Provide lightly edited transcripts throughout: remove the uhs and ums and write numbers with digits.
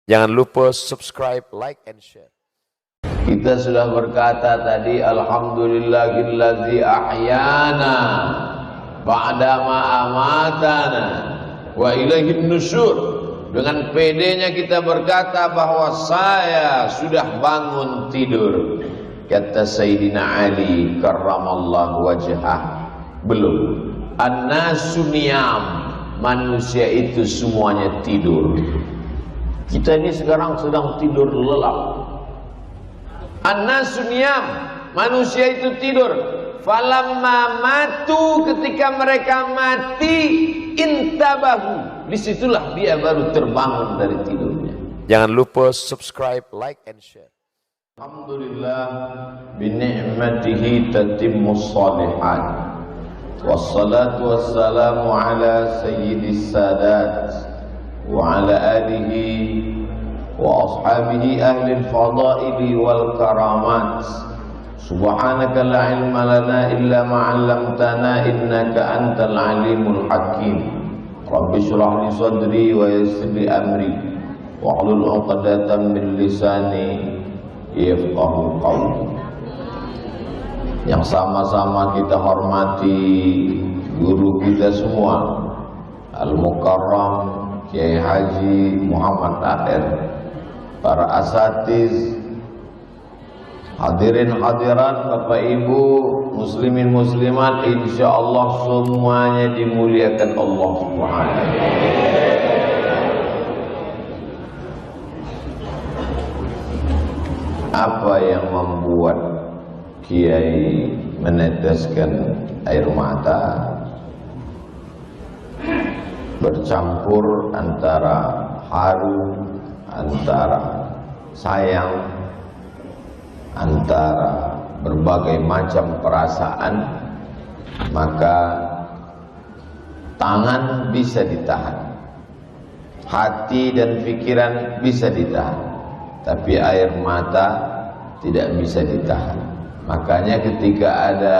Jangan lupa subscribe, like, and share. Kita sudah berkata tadi, alhamdulillahillazi ahyana ba'dama amatana wa ilaihin nusyur. Dengan pedenya kita berkata bahwa saya sudah bangun tidur. Kata Sayyidina Ali karramallahu wajhah, belum. An-nasu niyam, manusia itu semuanya tidur. Kita ini sekarang sedang tidur lelap. An-nasu niyam, manusia itu tidur. Falamma matu, ketika mereka mati, intabahu, disitulah dia baru terbangun dari tidurnya. Jangan lupa subscribe, like, and share. Alhamdulillah bini'matihi tatimmus shalihat. Wassalatu wassalamu ala sayyidis sadat wa ala alihi wa ashabihi ahli al-fadaili wal karamat. Subhanaka la ilma lana illa ma 'allamtana innaka antal alimul hakim. Rabbi shrah li sadri wa yassir li amri wahlul 'uqdatam min lisani yafqahu qawli. Yang sama-sama kita hormati guru kita semua, Al-Mukarram Kiai Haji Muhammad Akhir, para asatiz, hadirin hadirat, Bapak Ibu, muslimin muslimat, insyaallah semuanya dimuliakan Allah Subhanahu. Apa yang membuat Kiai meneteskan air mata? Bercampur antara haru, antara sayang, antara berbagai macam perasaan. Maka tangan bisa ditahan, hati dan pikiran bisa ditahan, tapi air mata tidak bisa ditahan. Makanya ketika ada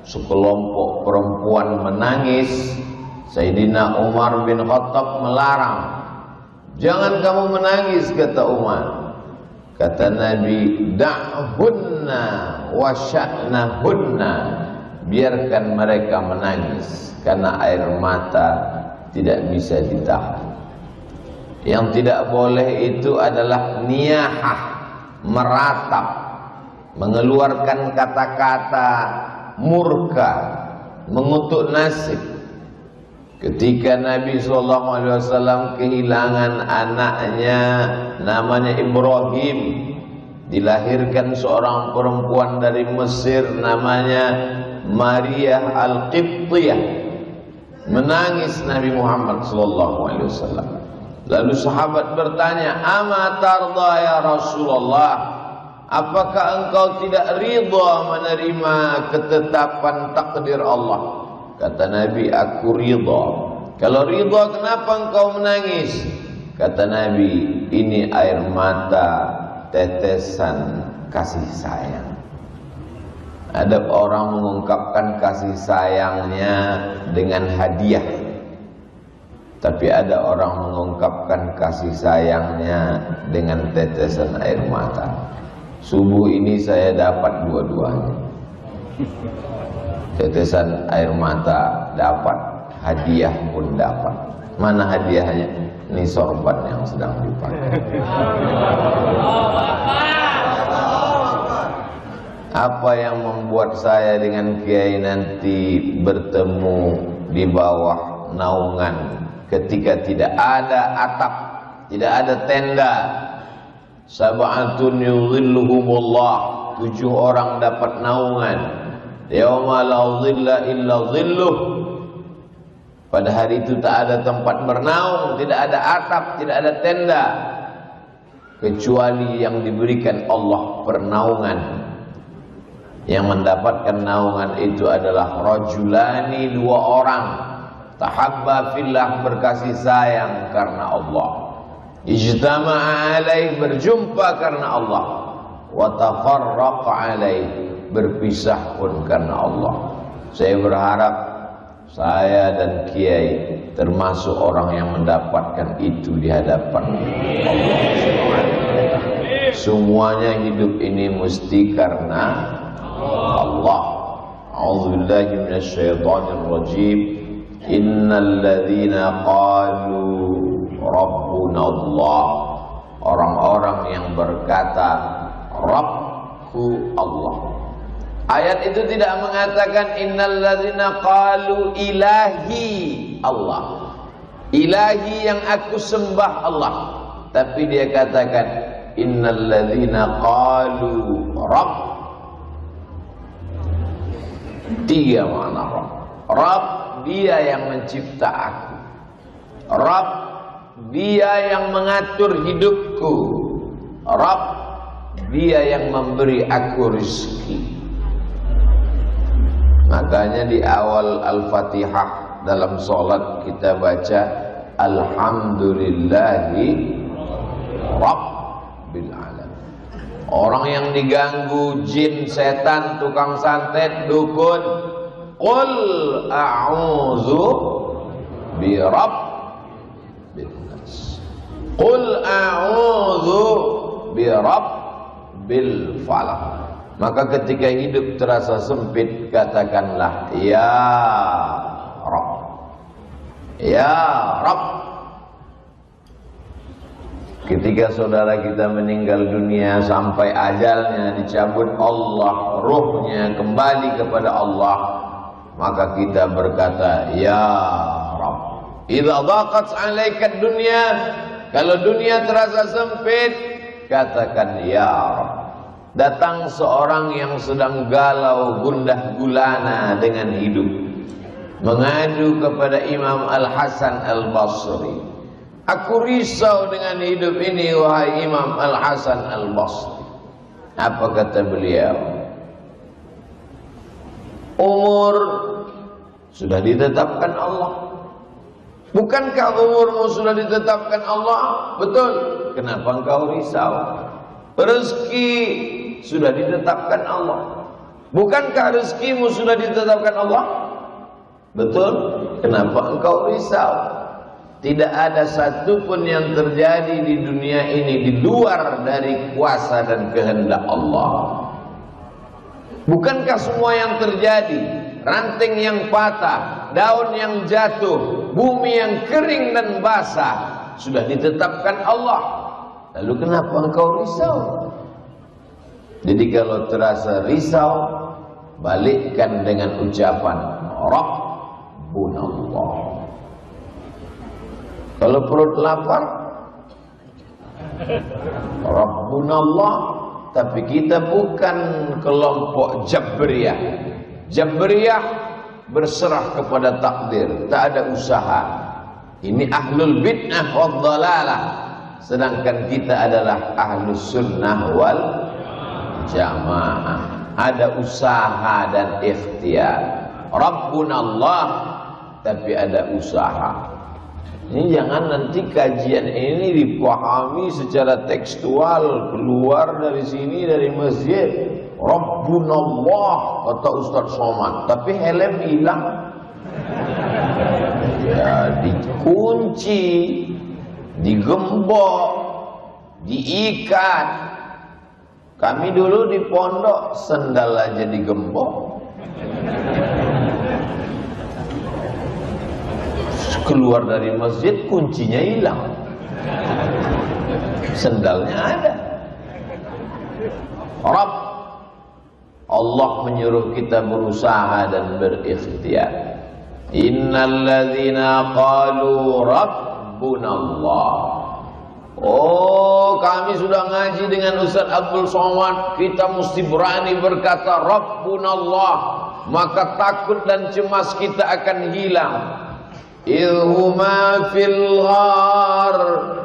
sekelompok perempuan menangis, Sayyidina Umar bin Khattab melarang. Jangan kamu menangis, kata Umar. Kata Nabi, da'hunna wa sya'nahunna, biarkan mereka menangis, karena air mata tidak bisa ditahan. Yang tidak boleh itu adalah niyahah, meratap, mengeluarkan kata-kata murka, mengutuk nasib. Ketika Nabi SAW kehilangan anaknya namanya Ibrahim, dilahirkan seorang perempuan dari Mesir namanya Maria Al-Qibtiyah, menangis Nabi Muhammad SAW. Lalu sahabat bertanya, "Ama tarda ya Rasulullah? Apakah engkau tidak ridha menerima ketetapan takdir Allah?" Kata Nabi, "Aku ridha." "Kalau ridha, kenapa engkau menangis?" Kata Nabi, "Ini air mata tetesan kasih sayang." Ada orang mengungkapkan kasih sayangnya dengan hadiah, tapi ada orang mengungkapkan kasih sayangnya dengan tetesan air mata. Subuh ini saya dapat dua-duanya. Tetesan air mata dapat, hadiah pun dapat. Mana hadiahnya? Ini sorban yang sedang dipakai. Apa yang membuat saya dengan Kiai nanti bertemu di bawah naungan ketika tidak ada atap, tidak ada tenda? Sab'atun yudhilluhumullah, 7 orang dapat naungan. Yauma la dhilla illa dhilluh, pada hari itu tak ada tempat bernaung, tidak ada atap, tidak ada tenda, kecuali yang diberikan Allah pernaungan. Yang mendapatkan naungan itu adalah rajulani, 2 orang, tahabba fillah, berkasih sayang karena Allah, ijtama'a alaih, berjumpa karena Allah, wa tafarraqa alaih, berpisah pun karena Allah. Saya berharap saya dan Kiai termasuk orang yang mendapatkan itu di hadapan Allah. semuanya hidup ini mesti karena Allah. A'udzubillahi minasyaitonir rajim. Innal ladzina qalu rabbuna Allah. Orang-orang yang berkata Rabbku Allah. Ayat itu tidak mengatakan innal ladzina qalu ilahi Allah. Ilahi yang aku sembah Allah. Tapi dia katakan innal ladzina qalu Rabb. Tiga makna Rabb. Rabb, dia yang mencipta aku. Rabb, dia yang mengatur hidupku. Rabb, dia yang memberi aku rezeki. Makanya di awal Al-Fatihah dalam sholat kita baca Alhamdulillahi Rabbil Alamin. Orang yang diganggu jin, setan, tukang santet, dukun, qul a'udzu bi rabbin nas. Qul a'udzu bi rabbil falaq. Maka ketika hidup terasa sempit, katakanlah ya Rabb. Ya Rabb. Ketika saudara kita meninggal dunia sampai ajalnya dicabut Allah, ruhnya kembali kepada Allah, maka kita berkata ya Rabb. Idza dhaqat 'alaika dunya, kalau dunia terasa sempit, katakan ya Rabb. Datang seorang yang sedang galau gundah gulana dengan hidup, mengadu kepada Imam Al-Hasan Al-Basri. Aku risau dengan hidup ini wahai Imam Al-Hasan Al-Basri. Apa kata beliau? Umur sudah ditetapkan Allah. Bukankah umurmu sudah ditetapkan Allah? Betul. Kenapa engkau risau? Rezeki sudah ditetapkan Allah. Bukankah rezekimu sudah ditetapkan Allah? Betul. Kenapa engkau risau? Tidak ada satupun yang terjadi di dunia ini di luar dari kuasa dan kehendak Allah. Bukankah semua yang terjadi, ranting yang patah, daun yang jatuh, bumi yang kering dan basah, sudah ditetapkan Allah? Lalu kenapa engkau risau? Jadi kalau terasa risau, balikkan dengan ucapan Rabbunallah. Kalau perut lapar, Rabbunallah. Tapi kita bukan kelompok Jabriyah. Jabriyah berserah kepada takdir, tak ada usaha. Ini ahlul bid'ah wad dhalalah. Sedangkan kita adalah ahlus sunnah wal jamaah. Ada usaha dan ikhtiar. Rabbunallah, tapi ada usaha. Ini jangan nanti kajian ini dipahami secara tekstual, keluar dari sini dari masjid Rabbunallah kata Ustaz Somad, tapi helm hilang. Ya, dikunci, digembok, diikat. Kami dulu di pondok sendal aja digembok. Keluar dari masjid kuncinya hilang, sendalnya ada. Rabb, Allah menyuruh kita berusaha dan berikhtiar. Innal ladzina qalu Rabbunallah. Oh, kami sudah ngaji dengan Ustaz Abdul Somad, kita mesti berani berkata Rabbunallah, maka takut dan cemas kita akan hilang. Ilhuma fil ghar,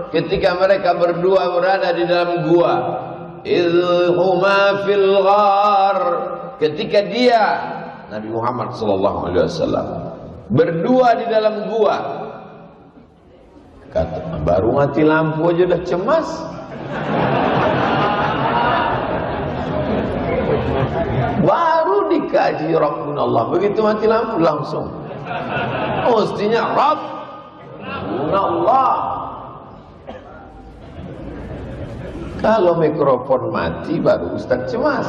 ketika mereka berdua berada di dalam gua. Ilhuma fil ghar, ketika dia Nabi Muhammad sallallahu alaihi wasallam berdua di dalam gua. Kata, baru mati lampu aja udah cemas. Baru dikaji Rabbunallah, begitu mati lampu langsung. Mestinya Rabbunallah. Kalau mikrofon mati baru Ustaz cemas.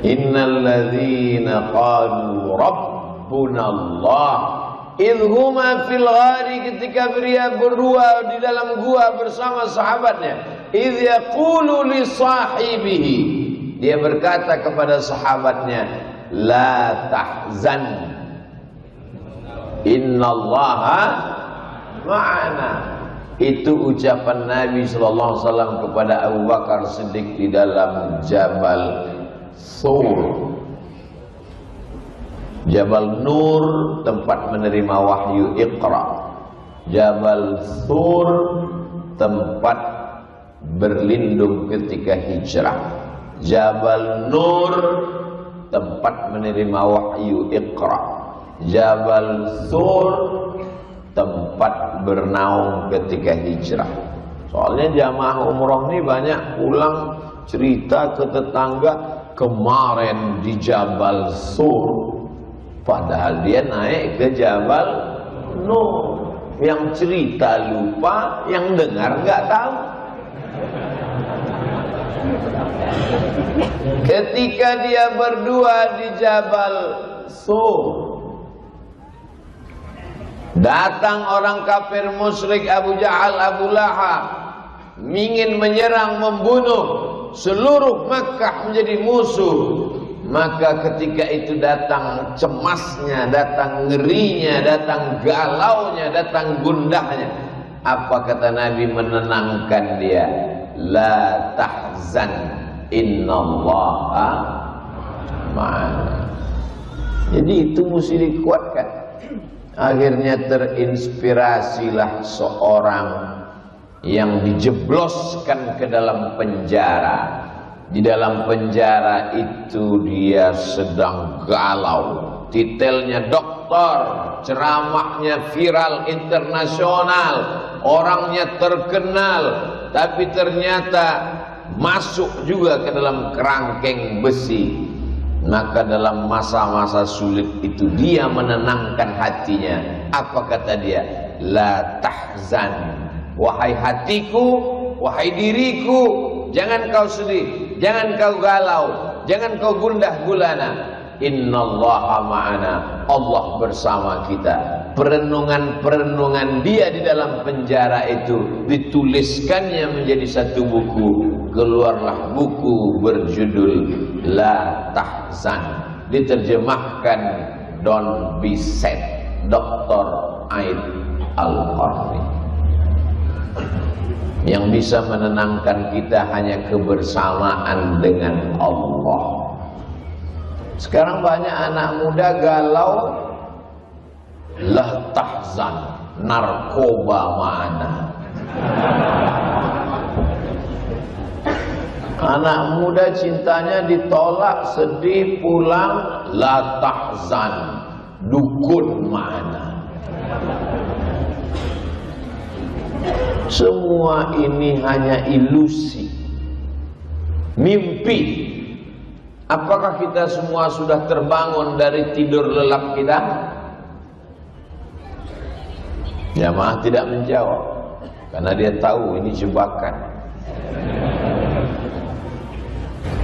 Innalladzina qalu rabbunallah idhuma fil ghari, ketika dia berdua di dalam gua bersama sahabatnya, idh yaqulu li sahibihi, dia berkata kepada sahabatnya, la tahzan innallaha ma'ana. Itu ucapan Nabi sallallahu alaihi wasallam kepada Abu Bakar Siddiq di dalam Jabal Thur. Jabal Nur tempat menerima wahyu Iqra. Jabal Thur tempat berlindung ketika hijrah. Jabal Nur tempat menerima wahyu Iqra. Jabal Thur tempat bernaung ketika hijrah. Soalnya jamaah umroh ini banyak pulang cerita ke tetangga, kemarin di Jabal Thur, padahal dia naik ke Jabal Nur. Yang cerita lupa, yang dengar nggak tahu. Ketika dia berdua di Jabal Thur, datang orang kafir musyrik Abu Jahal, Abu Lahab, ingin menyerang, membunuh seluruh Makkah menjadi musuh. Maka ketika itu datang cemasnya, datang ngerinya, datang galaunya, datang gundahnya. Apa kata Nabi menenangkan dia? La tahzan innallaha ma'ana. Jadi itu mesti dikuatkan. Akhirnya terinspirasilah seorang yang dijebloskan ke dalam penjara. Di dalam penjara itu dia sedang galau. Titelnya doktor, ceramahnya viral internasional, orangnya terkenal, tapi ternyata masuk juga ke dalam kerangkeng besi. Maka dalam masa-masa sulit itu dia menenangkan hatinya. Apa kata dia? La tahzan, wahai hatiku, wahai diriku, jangan kau sedih, jangan kau galau, jangan kau gundah gulana. Innallaha ma'ana, Allah bersama kita. Perenungan-perenungan dia di dalam penjara itu dituliskannya menjadi satu buku. Keluarlah buku berjudul La Tahzan, diterjemahkan Don't Be Sad, Dr. Aid Al-Qarni. Yang bisa menenangkan kita hanya kebersamaan dengan Allah. Sekarang banyak anak muda galau. La tahzan, narkoba ma'ana. Anak muda cintanya ditolak, sedih, pulang. La tahzan, dukun ma'ana. Semua ini hanya ilusi, mimpi. Apakah kita semua sudah terbangun dari tidur lelap kita? Jamaah tidak menjawab, karena dia tahu ini jebakan.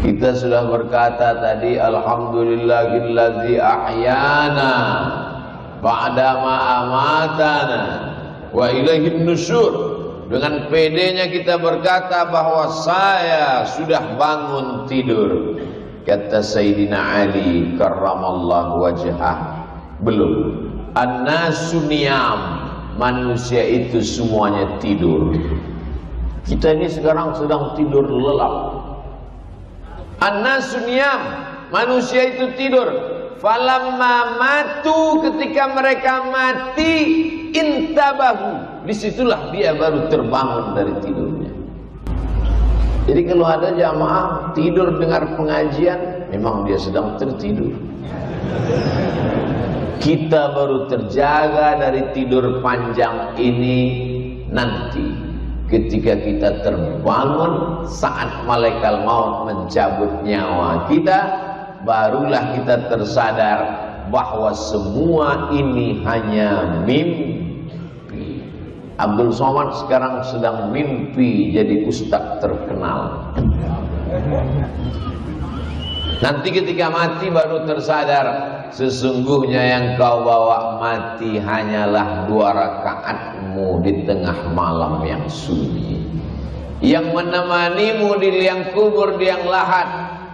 Kita sudah berkata tadi, alhamdulillahillazi ahyana ba'dama amatana wa ilaihin nusyur. Dengan pedenya kita berkata bahwa saya sudah bangun tidur. Kata Sayyidina Ali karramallahu wajhah, belum. An-nasu niyam, manusia itu semuanya tidur. Kita ini sekarang sedang tidur lelap. An-nasu niyam, manusia itu tidur. Falamma matu, ketika mereka mati, intabahu, disitulah dia baru terbangun dari tidurnya. Jadi kalau ada jamaah tidur dengar pengajian, memang dia sedang tertidur. Kita baru terjaga dari tidur panjang ini nanti ketika kita terbangun saat malaikat maut mencabut nyawa kita, barulah kita tersadar bahwa semua ini hanya mimpi. Abdul Somad sekarang sedang mimpi jadi ustadz terkenal. Nanti ketika mati baru tersadar, sesungguhnya yang kau bawa mati hanyalah 2 rakaatmu di tengah malam yang sunyi. Yang menemanimu di liang kubur, di liang lahat,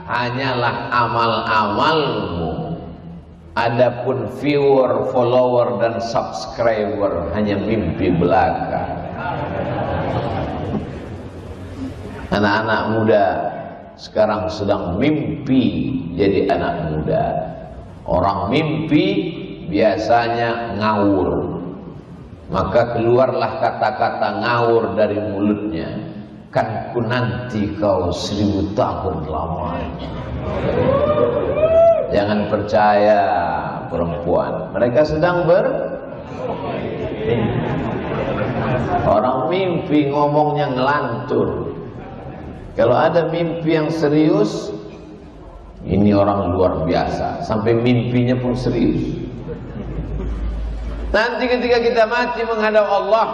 hanyalah amal-amalmu. Adapun viewer, follower dan subscriber hanya mimpi belaka. Anak-anak muda sekarang sedang mimpi jadi anak muda. Orang mimpi biasanya ngawur, maka keluarlah kata-kata ngawur dari mulutnya. Kan ku nanti kau 1000 tahun lamanya. Jangan percaya perempuan, mereka sedang orang mimpi ngomongnya ngelantur. Kalau ada mimpi yang serius, ini orang luar biasa, sampai mimpinya pun serius. Nanti ketika kita mati menghadap Allah,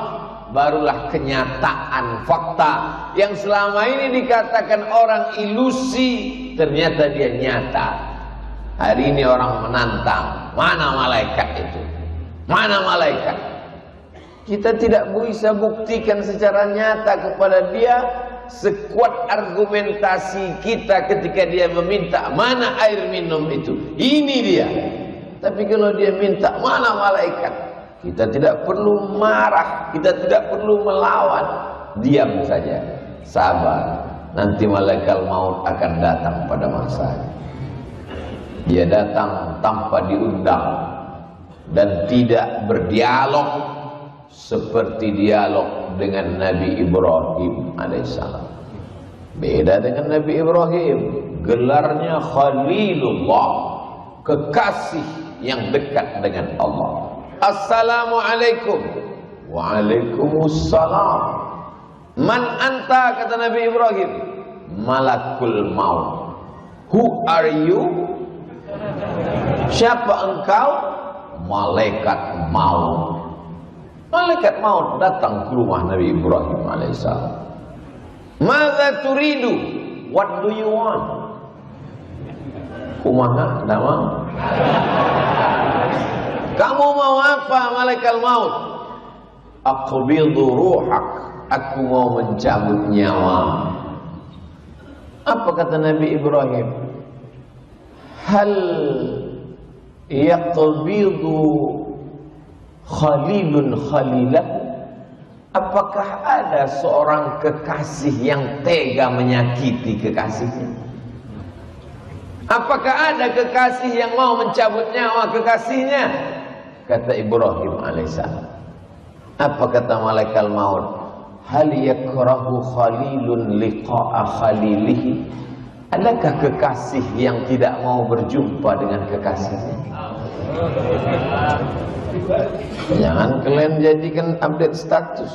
barulah kenyataan fakta yang selama ini dikatakan orang ilusi, ternyata dia nyata. Hari ini orang menantang, mana malaikat itu? Mana malaikat? Kita tidak bisa buktikan secara nyata kepada dia. Sekuat argumentasi kita ketika dia meminta mana air minum itu, ini dia. Tapi kalau dia minta mana malaikat, kita tidak perlu marah, kita tidak perlu melawan, diam saja, sabar. Nanti malaikat maut akan datang pada masanya. Dia datang tanpa diundang dan tidak berdialog seperti dialog dengan Nabi Ibrahim alaihissalam. Beda dengan Nabi Ibrahim, gelarnya Khalilullah, kekasih yang dekat dengan Allah. Assalamualaikum. Waalaikumsalam. Man anta, kata Nabi Ibrahim. Malakul maut. Who are you? Siapa engkau? Malaikat maut. Malaikat maut datang ke rumah Nabi Ibrahim alaihissalam. Madza turidu? What do you want? Kumaha nama? Kamu mau apa malaikat maut? Aqbidu ruhak. Aku mau mencabut nyawa. Apa kata Nabi Ibrahim? Hal yaqbidu Khalilun khalilah. Apakah ada seorang kekasih yang tega menyakiti kekasihnya? Apakah ada kekasih yang mau mencabut nyawa kekasihnya? Kata Ibrahim alaihissalam. Apa kata malaikat maut? Hal yakrahu khalilun liqa'a khalilihi. Adakah kekasih yang tidak mau berjumpa dengan kekasihnya? Jangan kalian jadikan update status.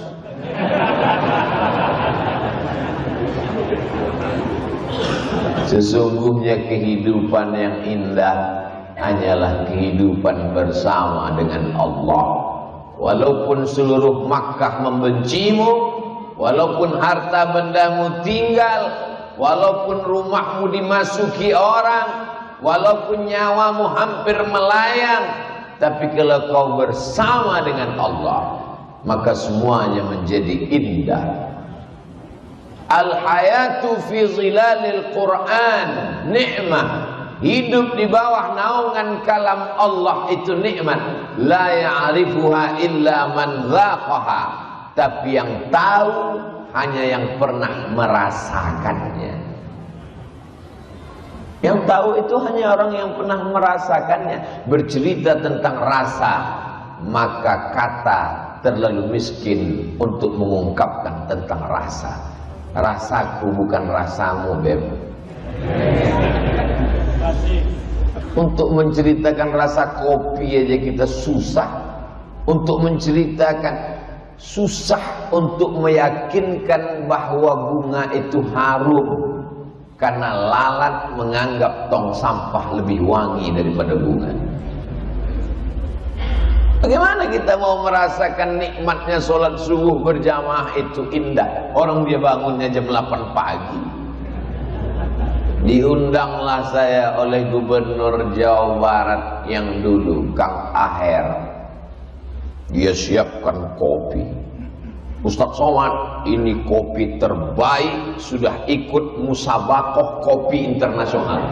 Sesungguhnya kehidupan yang indah hanyalah kehidupan bersama dengan Allah. Walaupun seluruh Makkah membencimu, walaupun harta bendamu tinggal, walaupun rumahmu dimasuki orang, walaupun nyawamu hampir melayang, tapi kalau kau bersama dengan Allah, maka semuanya menjadi indah. Al-hayatu fi zilalil Quran ni'mah. Hidup di bawah naungan kalam Allah itu nikmat. La ya'rifuha illa man dzaqaha. Tapi yang tahu hanya yang pernah merasakannya. Yang tahu itu hanya orang yang pernah merasakannya. Bercerita tentang rasa, maka kata terlalu miskin untuk mengungkapkan tentang rasa. Rasaku bukan rasamu, Beb. Untuk menceritakan rasa kopi aja kita susah. Untuk menceritakan, susah untuk meyakinkan bahwa bunga itu harum. Karena lalat menganggap tong sampah lebih wangi daripada bunga. Bagaimana kita mau merasakan nikmatnya sholat subuh berjamaah itu indah? Orang dia bangunnya jam 8 pagi. Diundanglah saya oleh Gubernur Jawa Barat yang dulu, Kang Aher. Dia siapkan kopi. Ustadz Somad, ini kopi terbaik, sudah ikut musabakoh kopi internasional.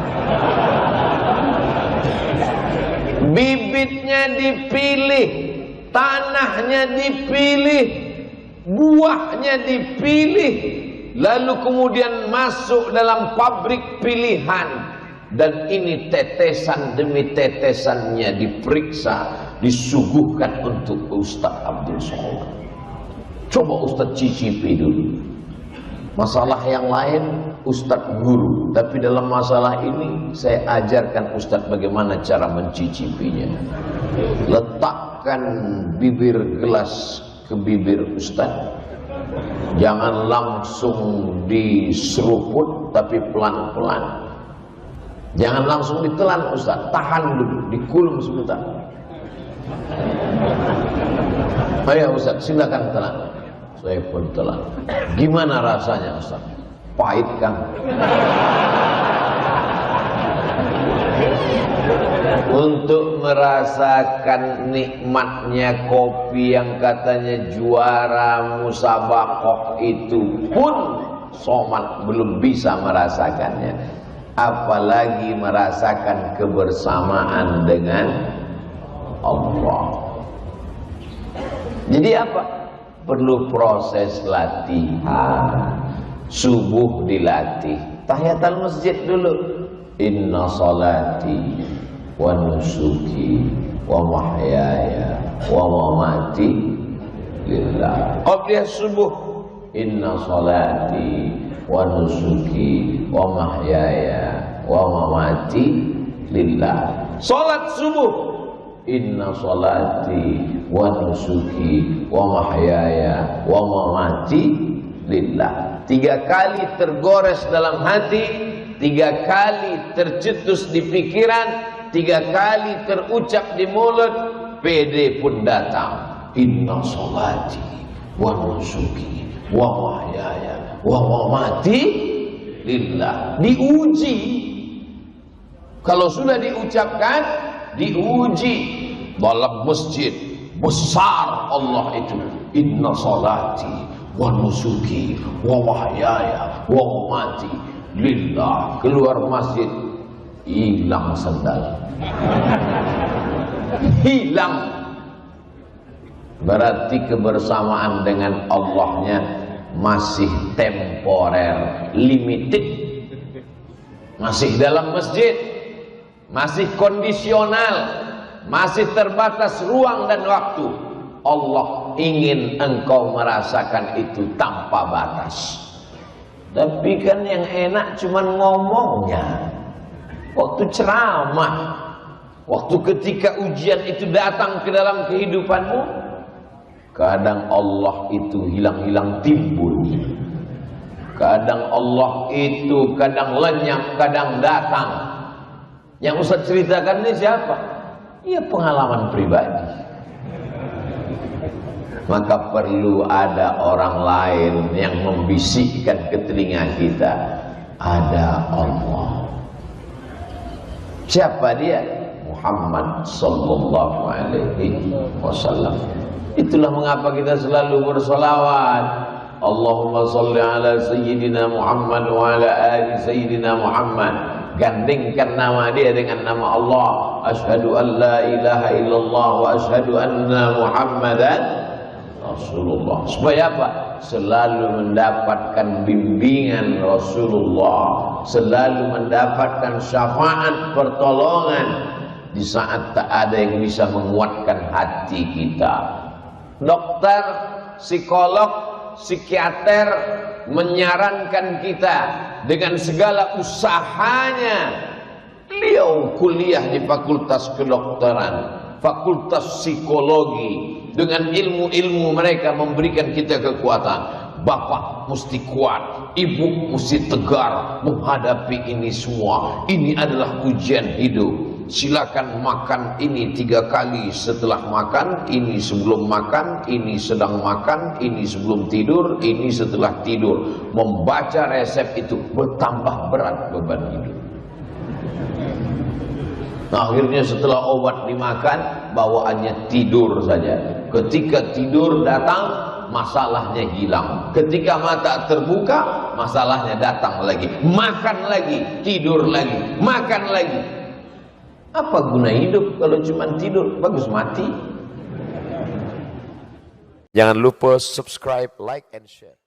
Bibitnya dipilih, tanahnya dipilih, buahnya dipilih, lalu kemudian masuk dalam pabrik pilihan. Dan ini tetesan demi tetesannya diperiksa, disuguhkan untuk Ustadz Abdul Somad. Coba Ustadz cicipi dulu. Masalah yang lain Ustadz guru, tapi dalam masalah ini saya ajarkan Ustadz bagaimana cara mencicipinya. Letakkan bibir gelas ke bibir Ustadz, jangan langsung diseruput, tapi pelan-pelan. Jangan langsung ditelan Ustadz, tahan dulu, dikulum sebentar. Ayo Ustadz, silakan telan. Saya pun telan. Gimana rasanya Ustadz? Pahit kan? Untuk merasakan nikmatnya kopi yang katanya juara musabakoh itu pun Somad belum bisa merasakannya, apalagi merasakan kebersamaan dengan Allah. Jadi apa? Perlu proses latihan. Subuh dilatih, tahiyatul masjid dulu. Inna salati wa nusuki wa mahyaya wa mamati lillah. Qabliyah subuh, inna salati wa nusuki wa mahyaya wa mamati lillah. Salat subuh, inna salati wa nusuki wa mahyaya wa mamati lillah. 3 kali tergores dalam hati, 3 kali tercetus di pikiran, 3 kali terucap di mulut, PD pun datang. Inna sholati wa nusuki wa mahyaya wa mamati lillah. Diuji. Kalau sudah diucapkan, diuji. Dalam masjid besar Allah itu, inna sholati wa nusuki wa mahyaya wa mamati lillah. Keluar masjid, hilang sendal. Hilang. Berarti kebersamaan dengan Allahnya masih temporer, limited. Masih dalam masjid, masih kondisional, masih terbatas ruang dan waktu. Allah ingin engkau merasakan itu tanpa batas. Tapi kan yang enak cuman ngomongnya. Waktu ceramah, waktu ketika ujian itu datang ke dalam kehidupanmu, kadang Allah itu hilang-hilang timbul. Kadang Allah itu kadang lenyap, kadang datang. Yang Ustaz ceritakan ini siapa? Ya pengalaman pribadi. Maka perlu ada orang lain yang membisikkan ke telinga kita, ada Allah. Siapa dia? Muhammad sallallahu alaihi wasallam. Itulah mengapa kita selalu bersolawat. Allahumma salli ala sayyidina Muhammad wa ala ali sayyidina Muhammad. Gandingkan nama dia dengan nama Allah. Asyhadu an la ilaha illallah wa asyhadu anna Muhammadan Rasulullah. Supaya apa? Selalu mendapatkan bimbingan Rasulullah, selalu mendapatkan syafaat pertolongan di saat tak ada yang bisa menguatkan hati kita. Dokter, psikolog, psikiater menyarankan kita dengan segala usahanya. Beliau kuliah di fakultas kedokteran, fakultas psikologi. Dengan ilmu-ilmu mereka memberikan kita kekuatan. Bapak mesti kuat, ibu mesti tegar menghadapi ini semua. Ini adalah ujian hidup. silakan makan ini 3 kali setelah makan, ini sebelum makan, ini sedang makan, ini sebelum tidur, ini setelah tidur. Membaca resep itu bertambah berat beban hidup. Akhirnya setelah obat dimakan, bawaannya tidur saja. Ketika tidur datang, masalahnya hilang. Ketika mata terbuka, masalahnya datang lagi. Makan lagi, tidur lagi, makan lagi. Apa guna hidup kalau cuma tidur? Bagus mati. Jangan lupa subscribe, like, and share.